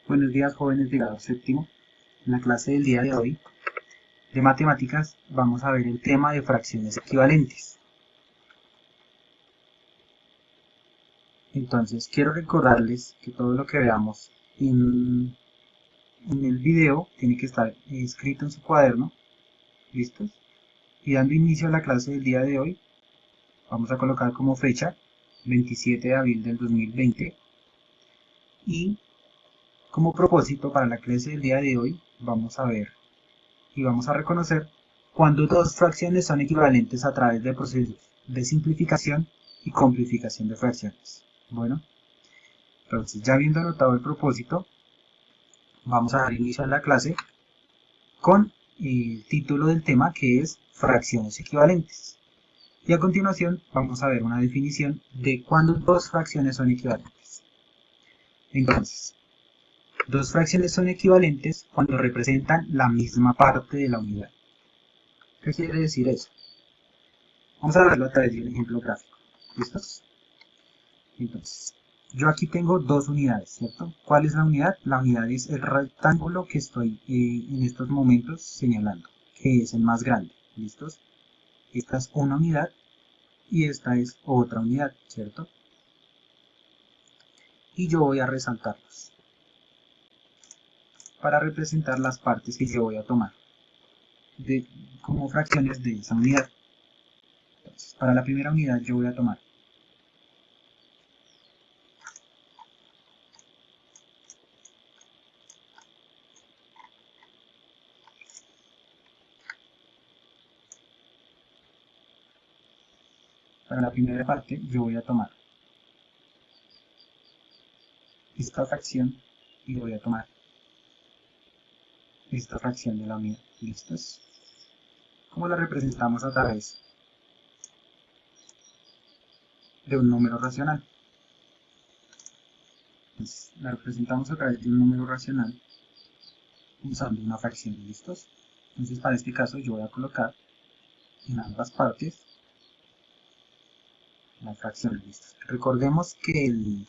Buenos días, jóvenes de grado séptimo. En la clase del día de hoy de matemáticas vamos a ver el tema de fracciones equivalentes. Entonces quiero recordarles que todo lo que veamos en el video tiene que estar escrito en su cuaderno. ¿Listos? Y dando inicio a la clase del día de hoy, vamos a colocar como fecha 27 de abril del 2020 y como propósito para la clase del día de hoy vamos a ver y vamos a reconocer cuando dos fracciones son equivalentes a través de procesos de simplificación y complejización de fracciones. Bueno, entonces ya habiendo anotado el propósito, vamos a dar inicio a la clase con el título del tema, que es fracciones equivalentes. Y a continuación vamos a ver una definición de cuando dos fracciones son equivalentes. Entonces, dos fracciones son equivalentes cuando representan la misma parte de la unidad. ¿Qué quiere decir eso? Vamos a verlo a través de un ejemplo gráfico. ¿Listos? Entonces, yo aquí tengo dos unidades, ¿cierto? ¿Cuál es la unidad? La unidad es el rectángulo que estoy en estos momentos señalando, que es el más grande. ¿Listos? Esta es una unidad y esta es otra unidad, ¿cierto? Y yo voy a resaltarlos para representar las partes que yo voy a tomar como fracciones de esa unidad. Entonces, para la primera unidad yo voy a tomar para la primera parte yo voy a tomar esta fracción y voy a tomar esta fracción de la unidad. ¿Listos? ¿Cómo la representamos a través de un número racional? Entonces, la representamos a través de un número racional usando una fracción. ¿Listos? Entonces, para este caso yo voy a colocar en ambas partes la fracción. ¿Listos? Recordemos que el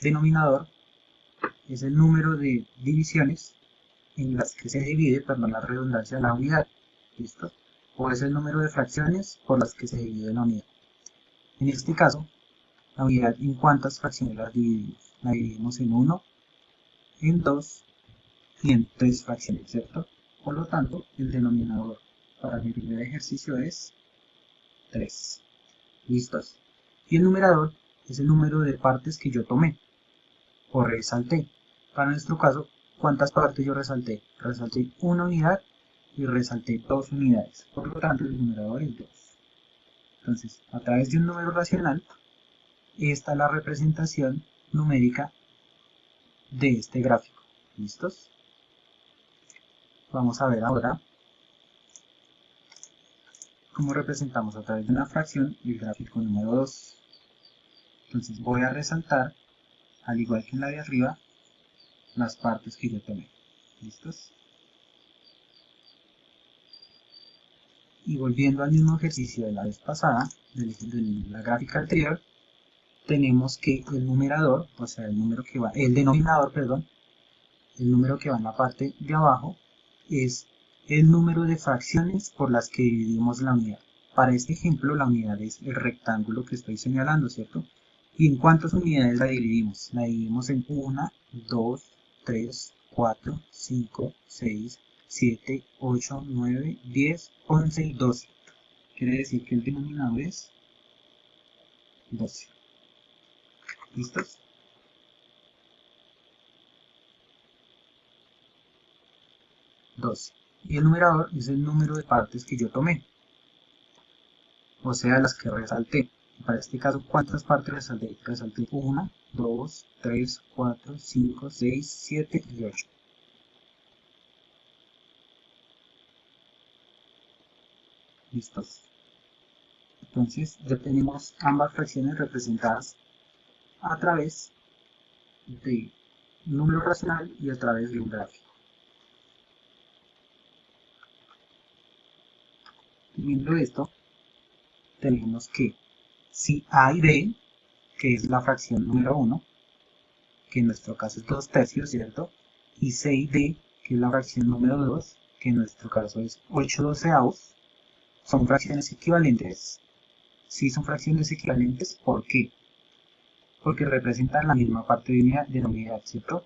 denominador es el número de divisiones en las que se divide, perdón la redundancia, la unidad. ¿Listo? O es el número de fracciones por las que se divide la unidad. En este caso, la unidad, ¿en cuántas fracciones la dividimos? La dividimos en 1, en 2 y en 3 fracciones, ¿cierto? Por lo tanto, el denominador para mi primer ejercicio es 3. ¿Listos? Y el numerador es el número de partes que yo tomé o resalté. Para nuestro caso, ¿cuántas partes yo resalté? Resalté una unidad y resalté 2 unidades. Por lo tanto, el numerador es 2. Entonces, a través de un número racional, esta es la representación numérica de este gráfico. ¿Listos? Vamos a ver ahora cómo representamos a través de una fracción el gráfico número 2. Entonces voy a resaltar, al igual que en la de arriba, las partes que yo tomé. ¿Listos? Y volviendo al mismo ejercicio de la vez pasada, de la gráfica anterior, tenemos que el numerador, o sea, el denominador, perdón, el número que va en la parte de abajo, es el número de fracciones por las que dividimos la unidad. Para este ejemplo, la unidad es el rectángulo que estoy señalando, ¿cierto? ¿Y en cuántas unidades la dividimos? La dividimos en 1, 2, 3, 4, 5, 6, 7, 8, 9, 10, 11 y 12. Quiere decir que el denominador es 12. ¿Listos? Y el numerador es el número de partes que yo tomé, o sea, las que resalté. Para este caso, ¿cuántas partes resalté? Resalté 1, 2, 3, 4, 5, 6, 7 y 8. ¿Listos? Entonces, ya tenemos ambas fracciones representadas a través de un número racional y a través de un gráfico. Viendo esto, tenemos que si A y B, que es la fracción número 1, que en nuestro caso es 2 tercios, ¿cierto? y C y D, que es la fracción número 2, que en nuestro caso es 8/12, son fracciones equivalentes. Si son fracciones equivalentes, ¿por qué? Porque representan la misma parte de la unidad, ¿cierto?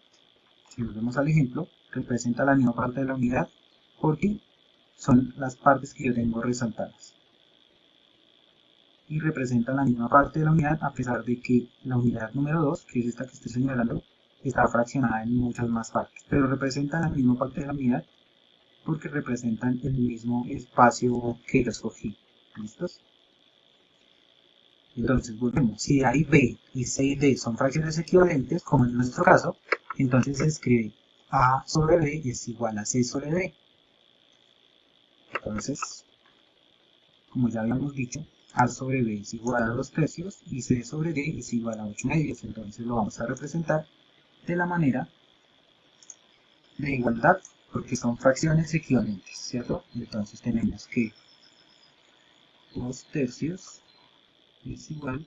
Si volvemos al ejemplo, representa la misma parte de la unidad porque son las partes que yo tengo resaltadas. Y representan la misma parte de la unidad a pesar de que la unidad número 2, que es esta que estoy señalando, está fraccionada en muchas más partes. Pero representan la misma parte de la unidad porque representan el mismo espacio que yo escogí. ¿Listos? Entonces volvemos. Si A y B y C y D son fracciones equivalentes, como en nuestro caso, entonces se escribe A sobre B es igual a C sobre D. Entonces, como ya habíamos dicho, A sobre B es igual a 2/3 y C sobre D es igual a 8/2. Entonces lo vamos a representar de la manera de igualdad, porque son fracciones equivalentes, ¿cierto? Entonces tenemos que 2/3 es igual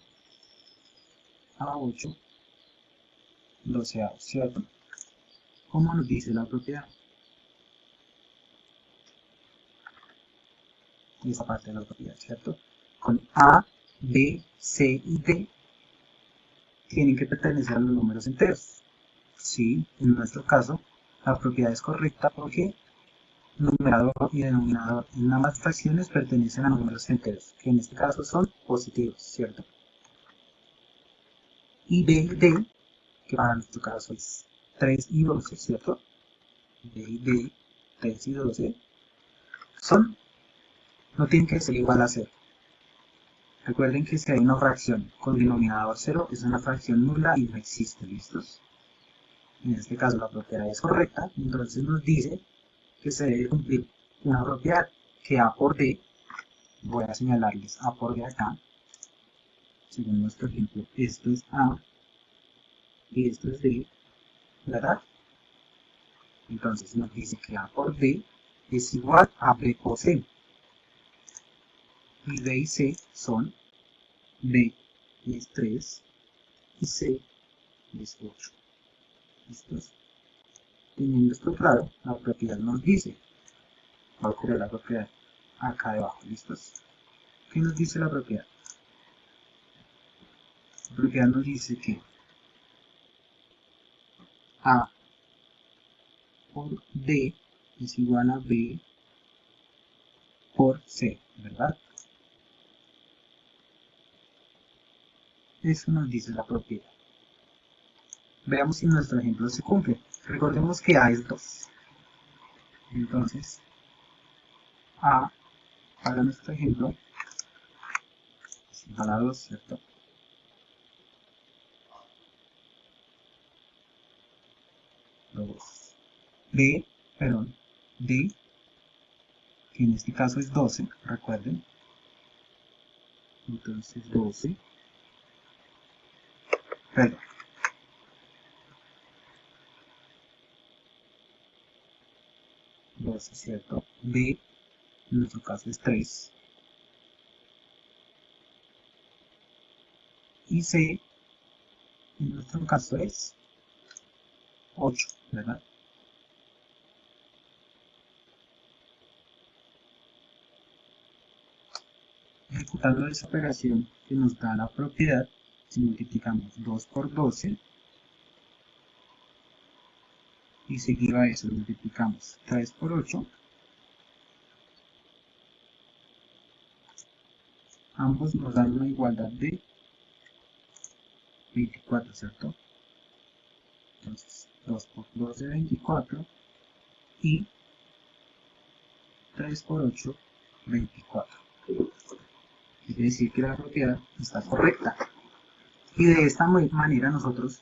a 8/12, ¿cierto? Como nos dice la propiedad. Esa parte de la propiedad, ¿cierto? Con A, B, C y D tienen que pertenecer a los números enteros. Sí, en nuestro caso, la propiedad es correcta porque numerador y denominador en ambas fracciones pertenecen a números enteros, que en este caso son positivos, ¿cierto? Y B y D, que para nuestro caso es 3 y 12, ¿cierto? B y D, 3 y 12, no tienen que ser igual a 0. Recuerden que si hay una fracción con denominador 0, es una fracción nula y no existe, ¿listos? En este caso la propiedad es correcta, entonces nos dice que se debe cumplir una propiedad que A por D, voy a señalarles A por D acá, según nuestro ejemplo, esto es A y esto es D, ¿verdad? Entonces nos dice que A por D es igual a B por C, y B y C son B es 3 y C es 8. ¿Listos? Teniendo esto claro, la propiedad nos dice, voy a copiar la propiedad acá debajo, ¿listos? ¿Qué nos dice la propiedad? La propiedad nos dice que A por D es igual a B por C, ¿verdad? Eso nos dice la propiedad. Veamos si nuestro ejemplo se cumple. Recordemos que A es 2. Entonces, A, para nuestro ejemplo, es igual a 2, ¿cierto? D, que en este caso es 12, recuerden. Entonces 12, perdón, 12, ¿cierto? B, en nuestro caso es 3. Y C, en nuestro caso es 8, ¿verdad? Ejecutando esa operación que nos da la propiedad, si multiplicamos 2 por 12, y seguido a eso multiplicamos 3 por 8, ambos nos dan una igualdad de 24, ¿cierto? Entonces 2 por 12, 24, y 3 por 8, 24. Quiere decir que la propiedad está correcta. Y de esta manera nosotros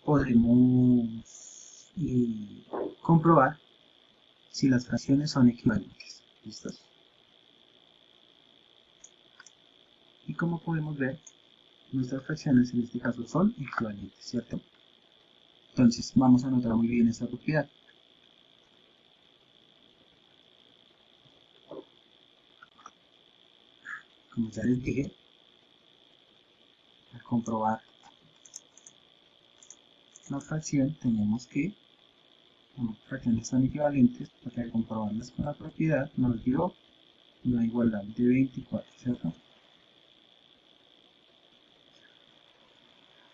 podremos comprobar si las fracciones son equivalentes. ¿Listos? Y como podemos ver, nuestras fracciones en este caso son equivalentes, ¿cierto? Entonces vamos a notar muy bien esta propiedad. Como ya les dije, al comprobar la fracción tenemos que fracciones son equivalentes, porque al comprobarlas con la propiedad nos dio una igualdad de 24, ¿cierto?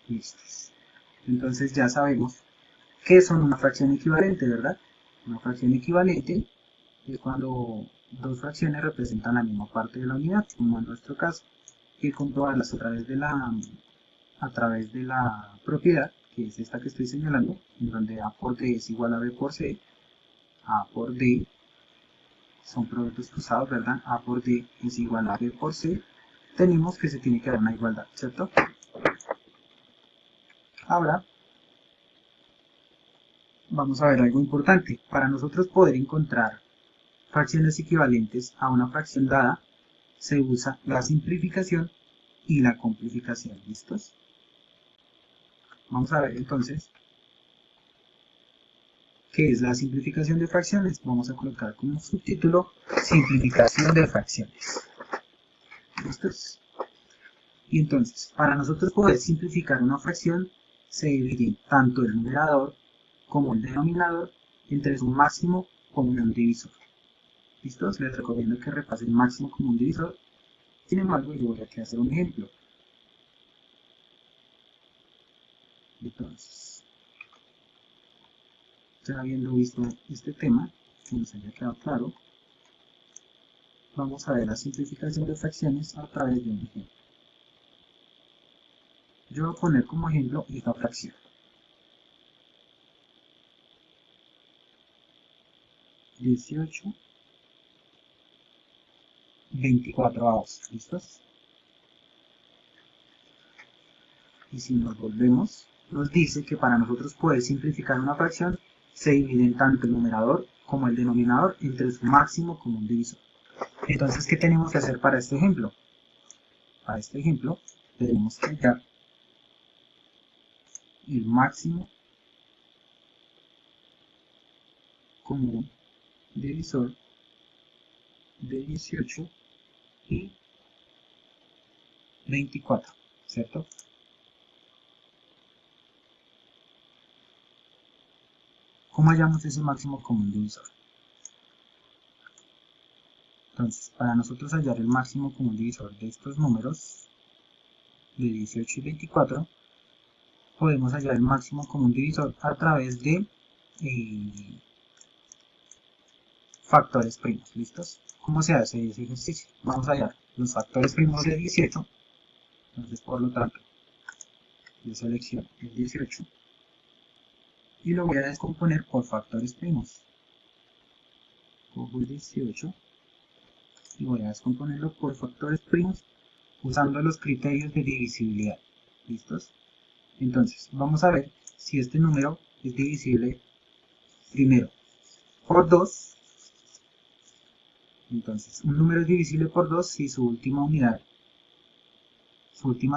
Listos. Entonces ya sabemos qué son una fracción equivalente, ¿verdad? Una fracción equivalente es cuando dos fracciones representan la misma parte de la unidad, como en nuestro caso, y comprobarlas a través de la propiedad, que es esta que estoy señalando, en donde A por D es igual a B por C, A por D son productos cruzados, ¿verdad? A por D es igual a B por C, tenemos que se tiene que dar una igualdad, ¿cierto? Ahora, vamos a ver algo importante. Para nosotros poder encontrar fracciones equivalentes a una fracción dada, se usa la simplificación y la complificación, ¿listos? Vamos a ver entonces qué es la simplificación de fracciones. Vamos a colocar como subtítulo simplificación de fracciones. ¿Listos? Y entonces, para nosotros poder simplificar una fracción, se divide tanto el numerador como el denominador entre su máximo común divisor. ¿Listos? Les recomiendo que repasen máximo común divisor. Sin embargo, yo voy aquí a hacer un ejemplo. Entonces, ya habiendo visto este tema, que nos haya quedado claro, vamos a ver la simplificación de fracciones a través de un ejemplo. Yo voy a poner como ejemplo esta fracción. 18 24avos, ¿listos? Y si nos volvemos, nos dice que para nosotros poder simplificar una fracción, se dividen tanto el numerador como el denominador entre su máximo común divisor. Entonces, ¿qué tenemos que hacer para este ejemplo? Para este ejemplo, tenemos que hallar el máximo común divisor de 18 y 24, ¿cierto? ¿Cómo hallamos ese máximo común divisor? Entonces, para nosotros hallar el máximo común divisor de estos números, de 18 y 24, podemos hallar el máximo común divisor a través de factores primos, ¿listos? ¿Cómo se hace ese ejercicio? Vamos a hallar los factores primos de 18, entonces por lo tanto, yo selecciono el 18 y lo voy a descomponer por factores primos. Cojo el 18 y voy a descomponerlo por factores primos usando los criterios de divisibilidad, ¿listos? Entonces, vamos a ver si este número es divisible primero por 2. Entonces, un número es divisible por 2 si su última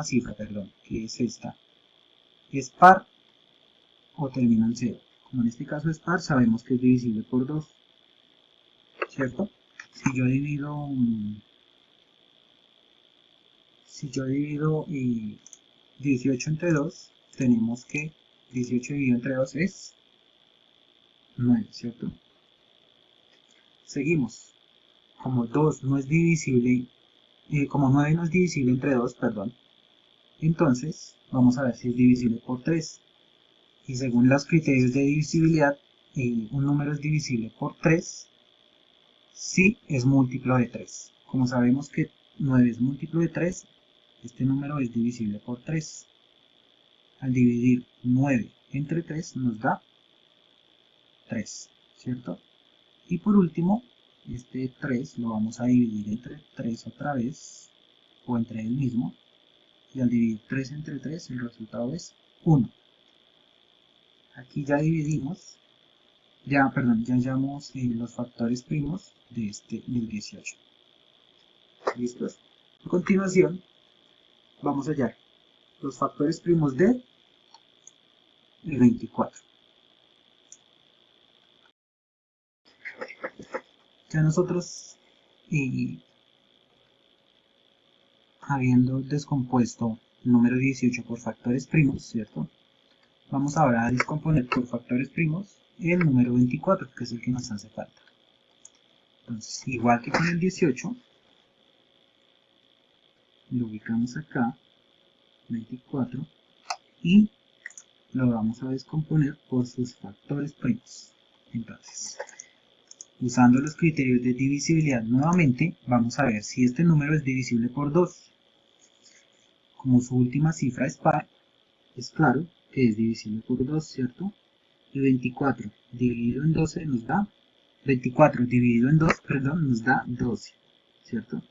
cifra, que es esta, es par o termina en 0. Como en este caso es par, sabemos que es divisible por 2, ¿cierto? Si yo divido 18 entre 2, tenemos que 18 dividido entre 2 es 9, ¿cierto? Seguimos. Como 2 no es divisible, como 9 no es divisible entre 2, perdón, entonces vamos a ver si es divisible por 3. Y según los criterios de divisibilidad, un número es divisible por 3 si es múltiplo de 3. Como sabemos que 9 es múltiplo de 3, este número es divisible por 3. Al dividir 9 entre 3 nos da 3, ¿cierto? Y por último, este 3 lo vamos a dividir entre 3 otra vez, o entre el mismo, y al dividir 3 entre 3 el resultado es 1. Aquí ya dividimos, ya hallamos los factores primos del 18. ¿Listos? A continuación, vamos a hallar los factores primos del 24. Ya nosotros, habiendo descompuesto el número 18 por factores primos, ¿cierto? Vamos ahora a descomponer por factores primos el número 24, que es el que nos hace falta. Entonces, igual que con el 18, lo ubicamos acá, 24, y lo vamos a descomponer por sus factores primos. Entonces, usando los criterios de divisibilidad nuevamente, vamos a ver si este número es divisible por 2. Como su última cifra es par, es claro que es divisible por 2, ¿cierto? Y 24 dividido en 12 nos da 24 dividido en 2, perdón, nos da 12, ¿cierto?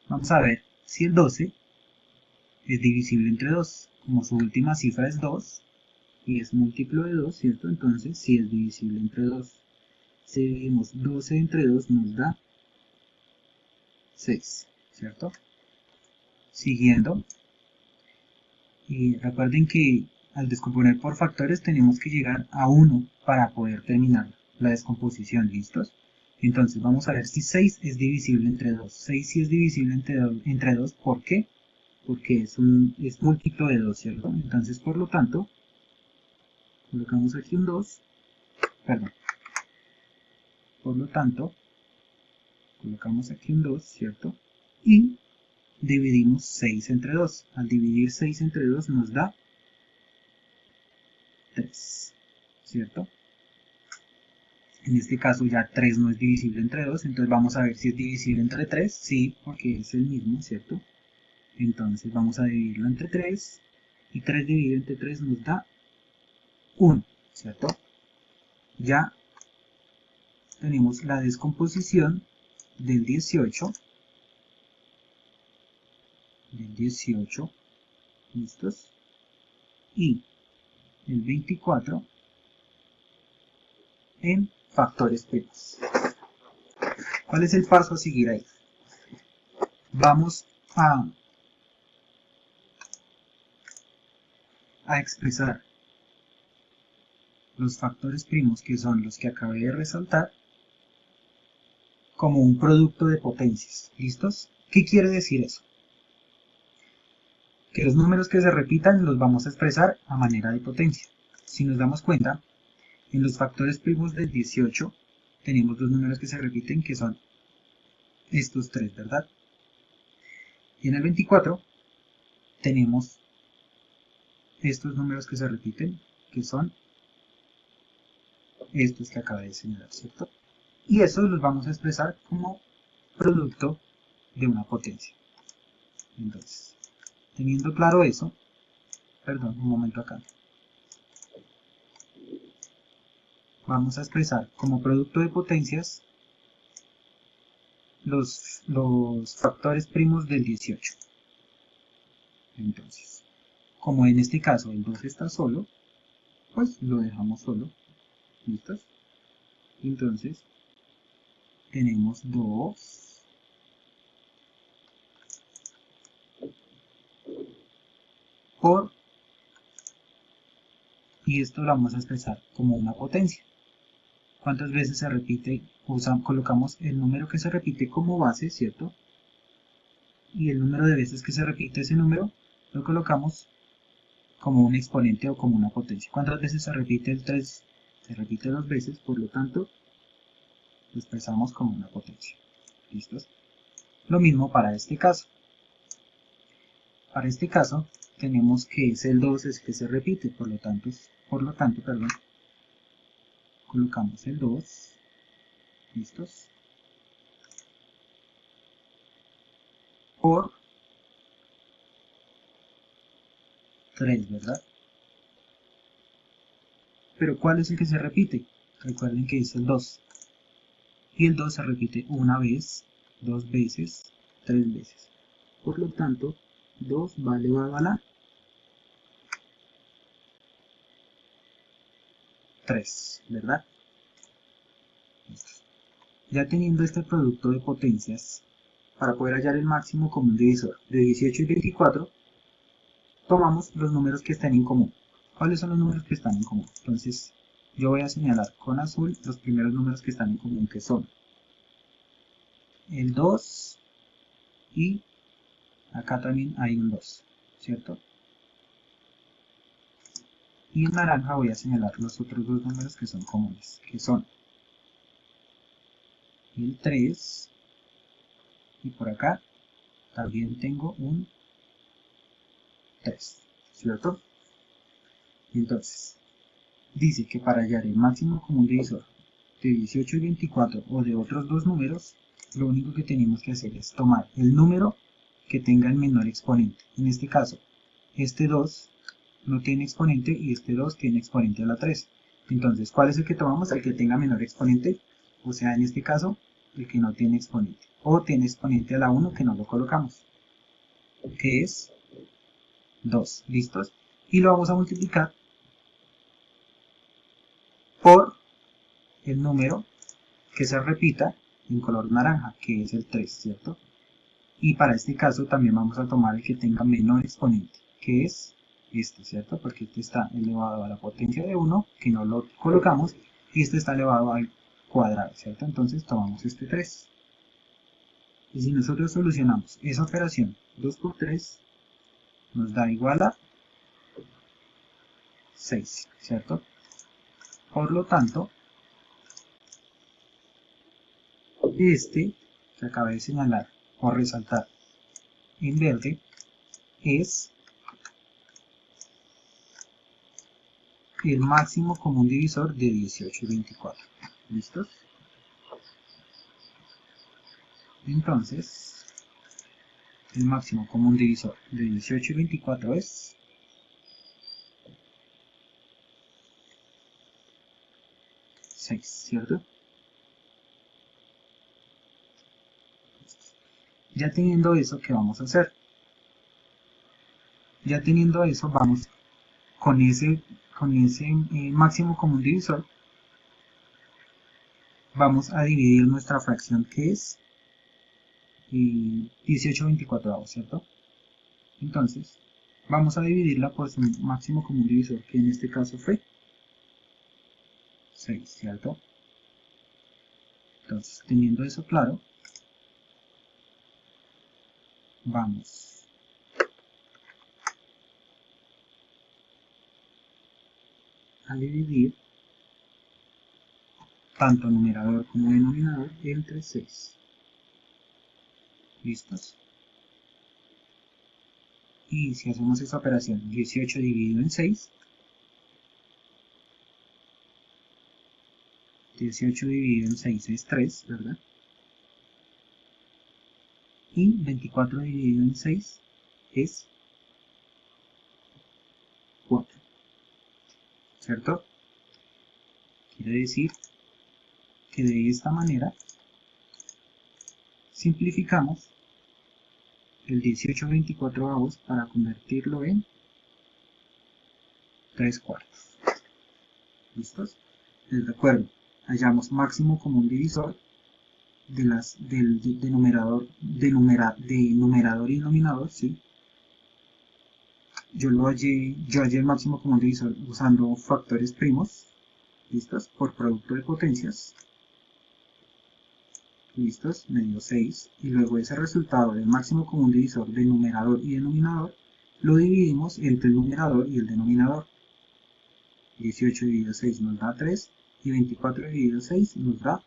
Vamos a ver si el 12 es divisible entre 2. Como su última cifra es 2 y es múltiplo de 2, ¿cierto? Entonces sí es divisible entre 2. Si dividimos 12 entre 2 nos da 6, ¿cierto? Siguiendo, y recuerden que al descomponer por factores tenemos que llegar a 1 para poder terminar la descomposición, ¿listos? Entonces vamos a ver si 6 es divisible entre 2. 6 sí es divisible entre 2, ¿por qué? Porque es múltiplo de 2, ¿cierto? Entonces, por lo tanto, colocamos aquí un 2, perdón, por lo tanto, colocamos aquí un 2, ¿cierto? Y dividimos 6 entre 2. Al dividir 6 entre 2 nos da 3, ¿cierto? En este caso ya 3 no es divisible entre 2, entonces vamos a ver si es divisible entre 3. Sí, porque es el mismo, ¿cierto? Entonces vamos a dividirlo entre 3, y 3 dividido entre 3 nos da 1, ¿cierto? Ya tenemos la descomposición del 18, ¿listos? Y el 24 en factores primos. ¿Cuál es el paso a seguir ahí? Vamos a expresar los factores primos, que son los que acabé de resaltar, como un producto de potencias. ¿Listos? ¿Qué quiere decir eso? Que los números que se repitan los vamos a expresar a manera de potencia. Si nos damos cuenta, en los factores primos del 18 tenemos dos números que se repiten, que son estos tres, ¿verdad? Y en el 24 tenemos estos números que se repiten, que son estos que acabé de señalar, ¿cierto? Y esos los vamos a expresar como producto de una potencia. Entonces, teniendo claro eso, perdón, un momento acá. Vamos a expresar como producto de potencias los factores primos del 18. Entonces, como en este caso el 2 está solo, pues lo dejamos solo. ¿Listos? Entonces, tenemos 2 por, y esto lo vamos a expresar como una potencia. ¿Cuántas veces se repite? Colocamos el número que se repite como base, ¿cierto? Y el número de veces que se repite ese número lo colocamos como un exponente o como una potencia. ¿Cuántas veces se repite el 3? Se repite 2 veces, por lo tanto lo expresamos como una potencia. ¿Listos? Lo mismo para este caso. Para este caso tenemos que es el 2 es que se repite, por lo tanto, perdón, colocamos el 2, ¿listos? Por 3, ¿verdad? Pero ¿cuál es el que se repite? Recuerden que es el 2. Y el 2 se repite una vez, 2 veces, 3 veces. Por lo tanto, 2 va elevado a la 3, ¿verdad? Ya teniendo este producto de potencias, para poder hallar el máximo común divisor de 18 y 24, tomamos los números que están en común. ¿Cuáles son los números que están en común? Entonces, yo voy a señalar con azul los primeros números que están en común, que son el 2 y acá también hay un 2, ¿cierto? Y en naranja voy a señalar los otros dos números que son comunes, que son el 3, y por acá también tengo un 3, ¿cierto? Entonces, dice que para hallar el máximo común divisor de 18 y 24 o de otros dos números, lo único que tenemos que hacer es tomar el número que tenga el menor exponente. En este caso, este 2 no tiene exponente y este 2 tiene exponente a la 3. Entonces, ¿cuál es el que tomamos? El que tenga menor exponente, o sea, en este caso, el que no tiene exponente. O tiene exponente a la 1 que no lo colocamos, que es 2. ¿Listos? Y lo vamos a multiplicar por el número que se repita en color naranja, que es el 3, ¿cierto? Y para este caso también vamos a tomar el que tenga menor exponente, que es este, ¿cierto? Porque este está elevado a la potencia de 1, que no lo colocamos, y este está elevado al cuadrado, ¿cierto? Entonces tomamos este 3. Y si nosotros solucionamos esa operación 2 por 3, nos da igual a 6, ¿cierto? Por lo tanto, este que acabé de señalar o resaltar en verde es el máximo común divisor de 18 y 24. ¿Listos? Entonces, el máximo común divisor de 18 y 24 es 6, ¿cierto? Ya teniendo eso, ¿qué vamos a hacer? Ya teniendo eso, vamos con ese máximo común divisor, vamos a dividir nuestra fracción que es 18/24, ¿cierto? Entonces, vamos a dividirla por su máximo común divisor, que en este caso fue 6, ¿cierto? Entonces, teniendo eso claro, vamos a dividir tanto numerador como denominador entre 6. ¿Listos? Y si hacemos esta operación, 18 dividido en 6, 18 dividido en 6 es 3, ¿verdad? Y 24 dividido en 6 es 4, ¿cierto? Quiere decir que de esta manera simplificamos el 18/24 para convertirlo en 3/4. ¿Listos? Les recuerdo, hallamos máximo común divisor de numerador y denominador, ¿sí? Yo hallé el máximo común divisor usando factores primos, ¿listos? Por producto de potencias, ¿listos? Me dio 6, y luego ese resultado del máximo común divisor de numerador y denominador lo dividimos entre el numerador y el denominador. 18 dividido 6 nos da 3, y 24 dividido 6 nos da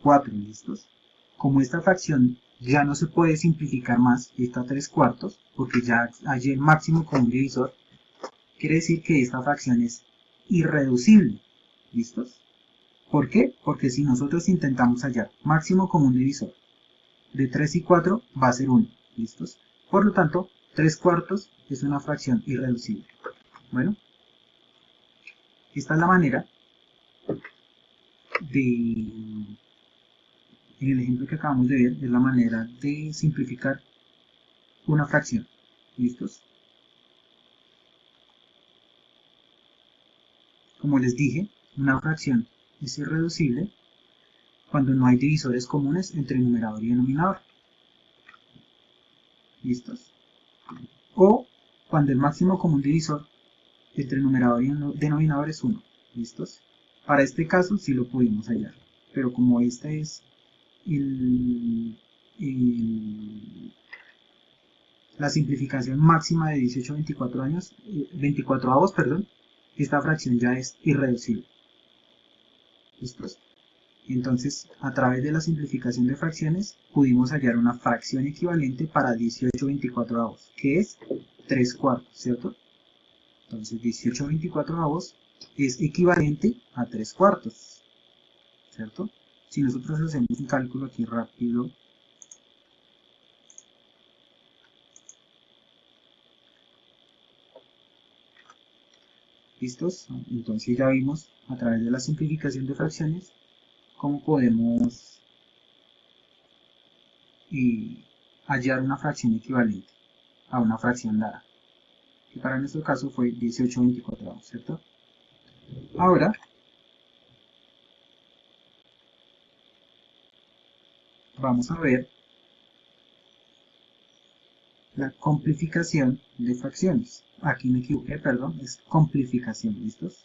4, ¿listos? Como esta fracción ya no se puede simplificar más, está 3/4, porque ya hay el máximo común divisor, quiere decir que esta fracción es irreducible, ¿listos? ¿Por qué? Porque si nosotros intentamos hallar máximo común divisor de 3 y 4, va a ser 1, ¿listos? Por lo tanto, 3/4 es una fracción irreducible. Bueno, esta es la manera de... En el ejemplo que acabamos de ver, es la manera de simplificar una fracción. ¿Listos? Como les dije, una fracción es irreducible cuando no hay divisores comunes entre numerador y denominador. ¿Listos? O cuando el máximo común divisor entre numerador y denominador es 1. ¿Listos? Para este caso sí lo pudimos hallar, pero como este es la simplificación máxima de 18/24 años, 24avos, perdón, esta fracción ya es irreducible. ¿Listos? Entonces, a través de la simplificación de fracciones, pudimos hallar una fracción equivalente para 18/24, que es 3/4, ¿cierto? Entonces, 18/24 es equivalente a 3/4, ¿cierto? Si nosotros hacemos un cálculo aquí rápido, ¿listos? Entonces ya vimos a través de la simplificación de fracciones cómo podemos hallar una fracción equivalente a una fracción dada, que para nuestro caso fue 18/24, ¿cierto? Ahora vamos a ver la complificación de fracciones. Aquí me equivoqué, perdón, es complificación, ¿listos?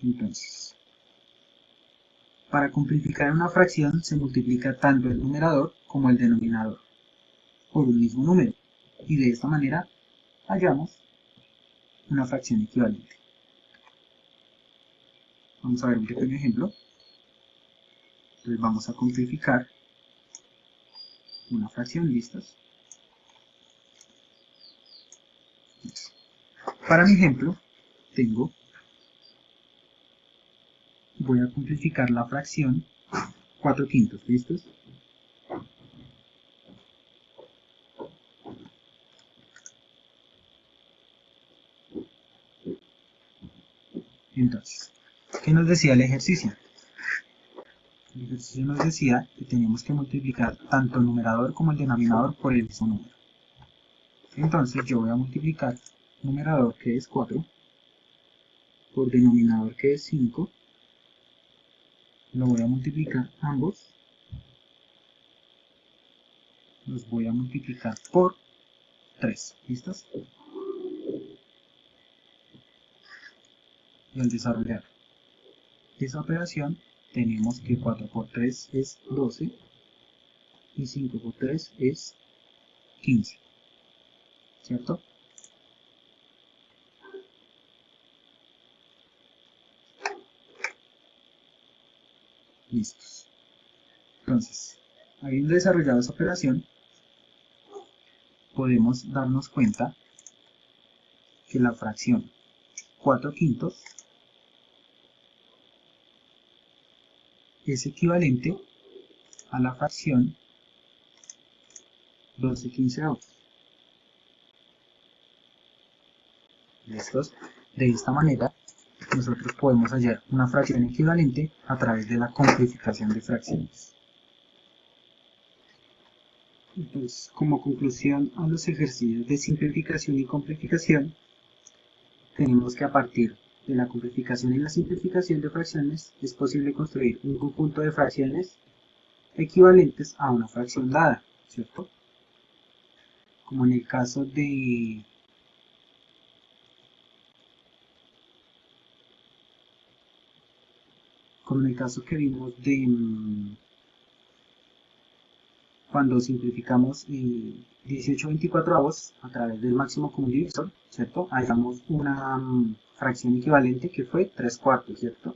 Entonces, para complificar una fracción se multiplica tanto el numerador como el denominador por un mismo número, y de esta manera hallamos una fracción equivalente. Vamos a ver un pequeño ejemplo. Entonces vamos a complificar una fracción, ¿listos? Para mi ejemplo, voy a complificar la fracción 4/5, ¿listos? Entonces, ¿qué nos decía el ejercicio? El ejercicio nos decía que teníamos que multiplicar tanto el numerador como el denominador por el mismo número. Entonces yo voy a multiplicar numerador, que es 4, por denominador, que es 5. Lo voy a multiplicar ambos. Los voy a multiplicar por 3. ¿Listos? Y al desarrollar esa operación tenemos que 4 por 3 es 12 y 5 por 3 es 15, ¿cierto? Listos. Entonces, habiendo desarrollado esa operación, podemos darnos cuenta que la fracción 4/5 es equivalente a la fracción 12/15. ¿Listos? De esta manera, nosotros podemos hallar una fracción equivalente a través de la complificación de fracciones. Entonces, como conclusión a los ejercicios de simplificación y complificación, tenemos que a partir de la complificación y la simplificación de fracciones es posible construir un conjunto de fracciones equivalentes a una fracción dada, ¿cierto? Como en el caso de que vimos de cuando simplificamos 18/24 a través del máximo común divisor, ¿cierto? Hallamos una fracción equivalente que fue 3/4, ¿cierto?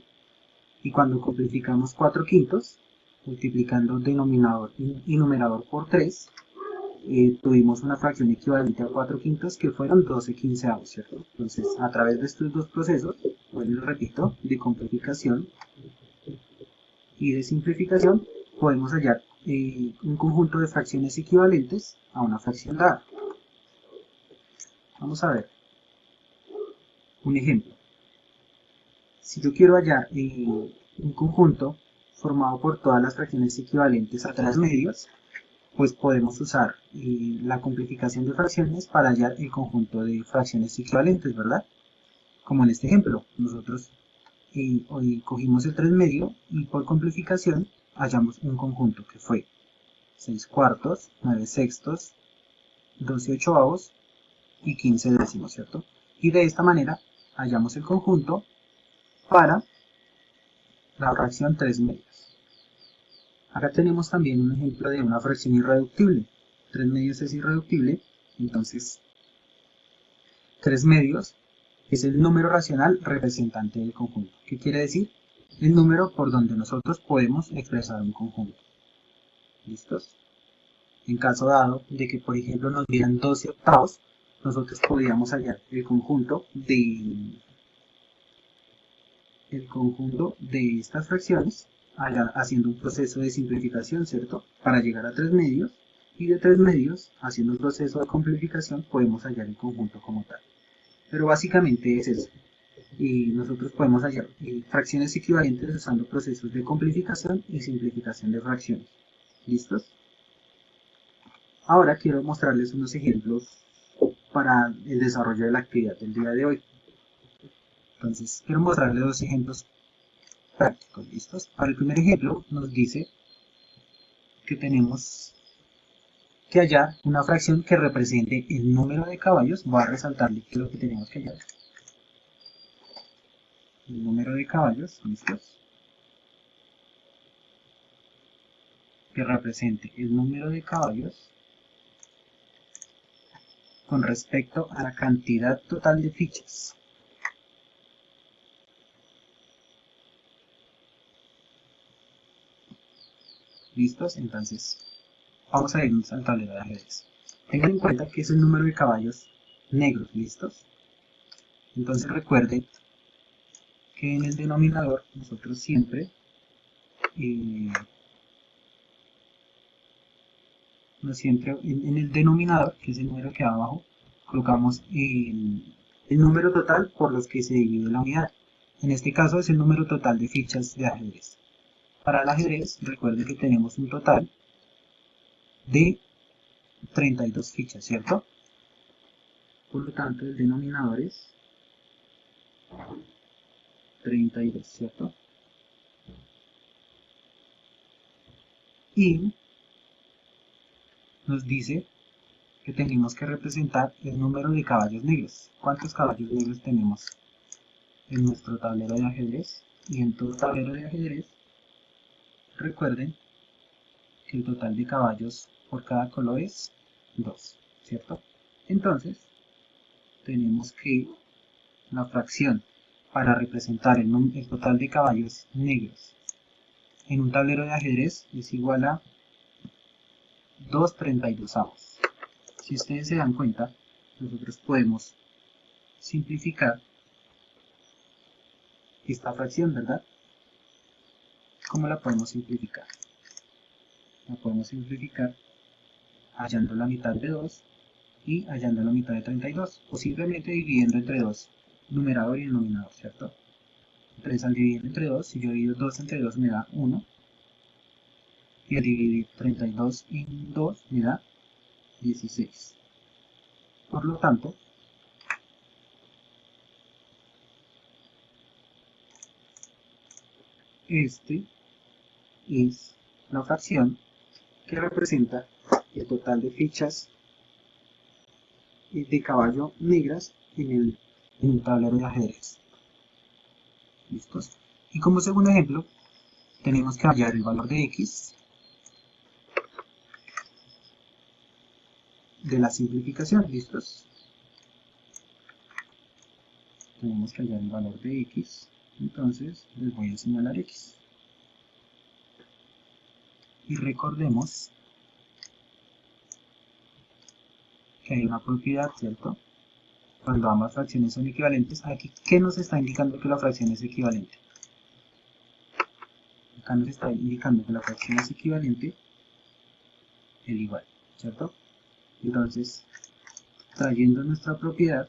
Y cuando complificamos 4/5, multiplicando denominador y numerador por 3, tuvimos una fracción equivalente a 4/5 que fueron 12/15, ¿cierto? Entonces, a través de estos dos procesos, bueno, repito, de complificación y de simplificación, podemos hallar un conjunto de fracciones equivalentes a una fracción dada. Vamos a ver un ejemplo. Si yo quiero hallar un conjunto formado por todas las fracciones equivalentes a 3 medios, pues podemos usar la complificación de fracciones para hallar el conjunto de fracciones equivalentes, ¿verdad? Como en este ejemplo, nosotros hoy cogimos el 3 medio y por complificación hallamos un conjunto que fue 6/4, 9/6, 12/8 y 15/10, ¿cierto? Y de esta manera hallamos el conjunto para la fracción 3 medios. Acá tenemos también un ejemplo de una fracción irreductible. 3 medios es irreductible, entonces 3 medios es el número racional representante del conjunto. ¿Qué quiere decir? El número por donde nosotros podemos expresar un conjunto. ¿Listos? En caso dado de que, por ejemplo, nos dieran 12 octavos, nosotros podríamos hallar el conjunto de estas fracciones, haciendo un proceso de simplificación, ¿cierto? Para llegar a 3 medios, y de 3 medios, haciendo un proceso de complejificación, podemos hallar el conjunto como tal. Pero básicamente es eso. Y nosotros podemos hallar fracciones equivalentes usando procesos de complejificación y simplificación de fracciones. ¿Listos? Ahora quiero mostrarles unos ejemplos para el desarrollo de la actividad del día de hoy. Entonces, quiero mostrarles dos ejemplos prácticos. ¿Listos? Para el primer ejemplo nos dice que tenemos que hallar una fracción que represente el número de caballos. Voy a resaltarle qué es lo que tenemos que hallar. El número de caballos, ¿listos? Que represente el número de caballos con respecto a la cantidad total de fichas. ¿Listos? Entonces, vamos a irnos al tablero de ajedrez. Tengan en cuenta que es el número de caballos negros, ¿listos? Entonces recuerden que en el denominador nosotros siempre en el denominador, que es el número que va abajo, colocamos el número total por los que se divide la unidad. En este caso es el número total de fichas de ajedrez. Para el ajedrez, recuerden que tenemos un total de 32 fichas, ¿cierto? Por lo tanto, el denominador es 32, ¿cierto? Y nos dice que tenemos que representar el número de caballos negros. ¿Cuántos caballos negros tenemos en nuestro tablero de ajedrez? Y en todo tablero de ajedrez, recuerden que el total de caballos por cada color es 2, ¿cierto? Entonces, tenemos que la fracción para representar el total de caballos negros en un tablero de ajedrez es igual a 2/32. Si ustedes se dan cuenta, nosotros podemos simplificar esta fracción, ¿verdad? ¿Cómo la podemos simplificar? La podemos simplificar hallando la mitad de 2 y hallando la mitad de 32, o simplemente dividiendo entre 2, numerador y denominador, ¿cierto? Entonces al dividir entre 2, si yo divido 2 entre 2 me da 1, y al dividir 32 en 2 me da 16. Por lo tanto, este es la fracción que representa el total de fichas de caballo negras en un tablero de ajedrez. ¿Listos? Y como segundo ejemplo, tenemos que hallar el valor de x de la simplificación. ¿Listos? Tenemos que hallar el valor de x, entonces les voy a señalar x. Y recordemos que hay una propiedad, ¿cierto? Cuando ambas fracciones son equivalentes, aquí, ¿qué nos está indicando que la fracción es equivalente? Acá nos está indicando que la fracción es equivalente, el igual, ¿cierto? Entonces, trayendo nuestra propiedad,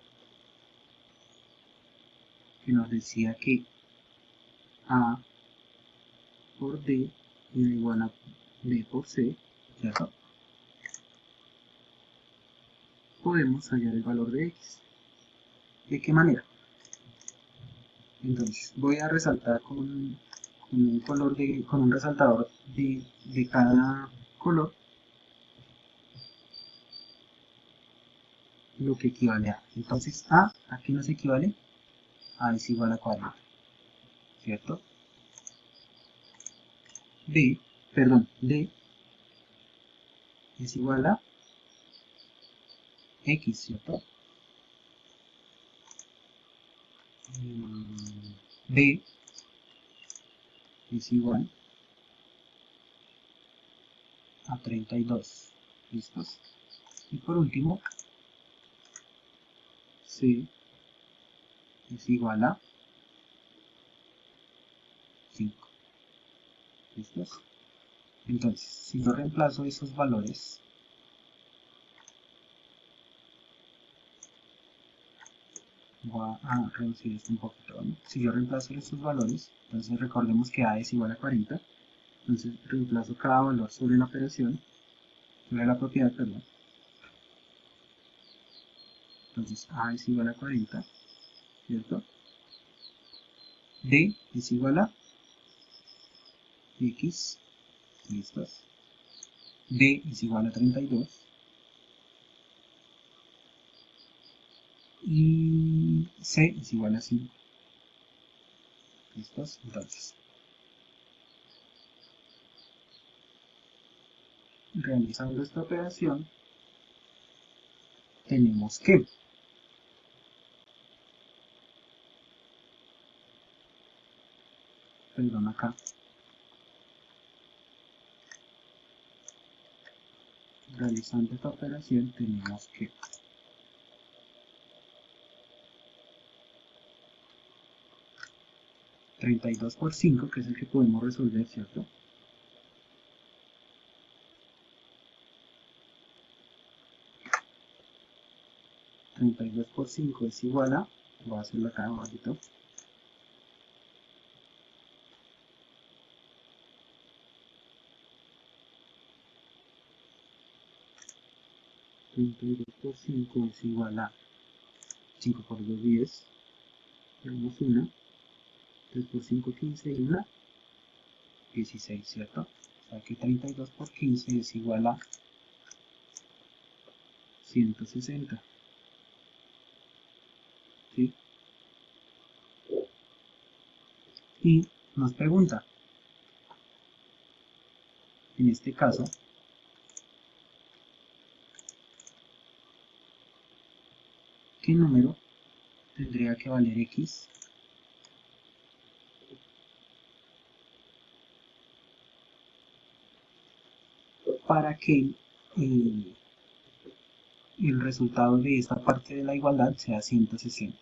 que nos decía que A por D era igual a B por C, ¿cierto? Podemos hallar el valor de X. ¿De qué manera? Entonces, voy a resaltar con un resaltador de cada color lo que equivale a. Entonces, ¿a qué nos equivale? A es igual a 40, ¿cierto? D es igual a X, ¿cierto? B es igual a 32. ¿Listos? Y por último, C es igual a 5. ¿Listos? Entonces, si yo reemplazo esos valores, voy a reducir esto un poquito, ¿no? Si yo reemplazo estos valores, entonces recordemos que A es igual a 40, entonces reemplazo cada valor sobre la operación, sobre la propiedad, perdón. Entonces A es igual a 40, ¿cierto? D es igual a X, ¿listos? B es igual a 32. Y C es igual a 5. ¿Listos? Entonces, realizando esta operación, tenemos que perdón acá, realizando esta operación tenemos que 32 por 5, que es el que podemos resolver, ¿cierto? 32 por 5 es igual a, voy a hacerlo acá abajito, 32 por 5 es igual a 5 por 2, 10, tenemos una, 3 por 5, 15 y una, 16, ¿cierto? O sea que 32 por 15 es igual a 160, ¿sí? Y nos pregunta, en este caso, ¿qué número tendría que valer X para que el resultado de esta parte de la igualdad sea 160?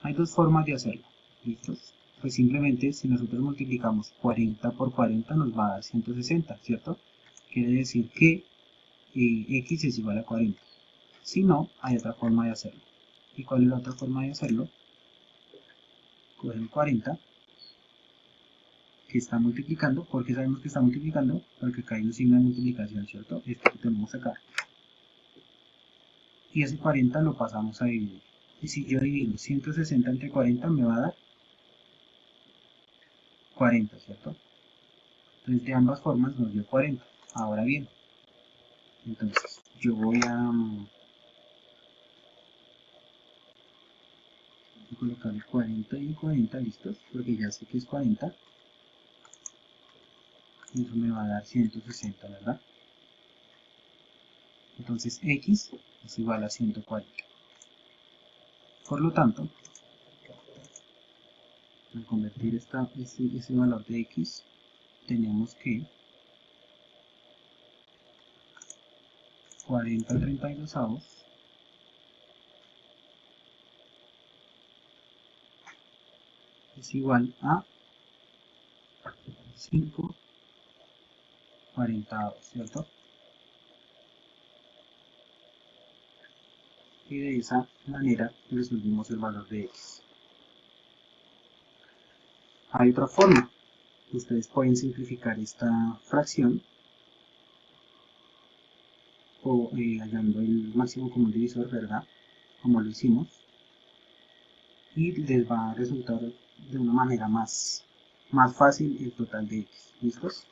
Hay dos formas de hacerlo, ¿listos? Pues simplemente si nosotros multiplicamos 40 por 40 nos va a dar 160, ¿cierto? Quiere decir que X es igual a 40. Si no, hay otra forma de hacerlo. ¿Y cuál es la otra forma de hacerlo? Coger el 40 que está multiplicando. ¿Por qué sabemos que está multiplicando? Porque acá hay un signo de multiplicación, ¿cierto? Este que tenemos acá. Y ese 40 lo pasamos a dividir. Y si yo divido 160 entre 40 me va a dar 40, ¿cierto? Entonces de ambas formas nos dio 40. Ahora bien, entonces yo voy a colocar el 40 y el 40, ¿listos? Porque ya sé que es 40. Y eso me va a dar 160, ¿verdad? Entonces X es igual a 140. Por lo tanto, al convertir ese valor de X, tenemos que 40 al 32avos es igual a 5 40avos, ¿cierto? Y de esa manera resolvimos el valor de X. Hay otra forma. Ustedes pueden simplificar esta fracción o hallando el máximo común divisor, ¿verdad? Como lo hicimos. Y les va a resultar de una manera más fácil el total de X. ¿Listos?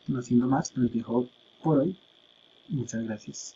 No siendo más, los dejo por hoy. Muchas gracias.